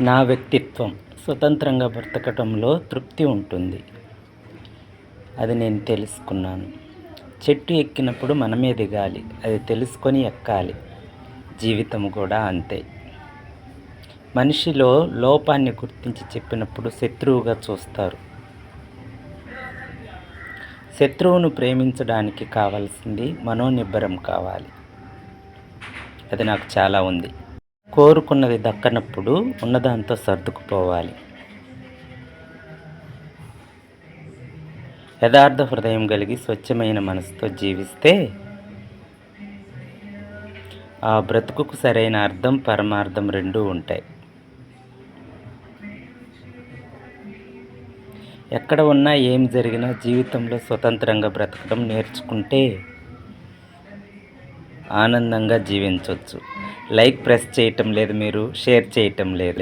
నా వ్యక్తిత్వం స్వతంత్రంగా బ్రతకటంలో తృప్తి ఉంటుంది. అది నేను తెలుసుకున్నాను. చెట్టు ఎక్కినప్పుడు మనమే దిగాలి, అది తెలుసుకొని ఎక్కాలి. జీవితం కూడా అంతే. మనిషిలో లోపాన్ని గుర్తించి చెప్పినప్పుడు శత్రువుగా చూస్తారు. శత్రువును ప్రేమించడానికి కావాల్సింది మనోనిబ్బరం కావాలి. అది నాకు చాలా ఉంది. కోరుకున్నది దక్కనప్పుడు ఉన్నదాంతో సర్దుకుపోవాలి. యథార్థ హృదయం కలిగి స్వచ్ఛమైన మనసుతో జీవిస్తే ఆ బ్రతుకుకు సరైన అర్థం, పరమార్థం రెండూ ఉంటాయి. ఎక్కడ ఉన్నా ఏం జరిగినా జీవితంలో స్వతంత్రంగా బ్రతకడం నేర్చుకుంటే ఆనందంగా జీవించవచ్చు. లైక్ ప్రెస్ చేయటం లేదు, మీరు షేర్ చేయటం లేదు.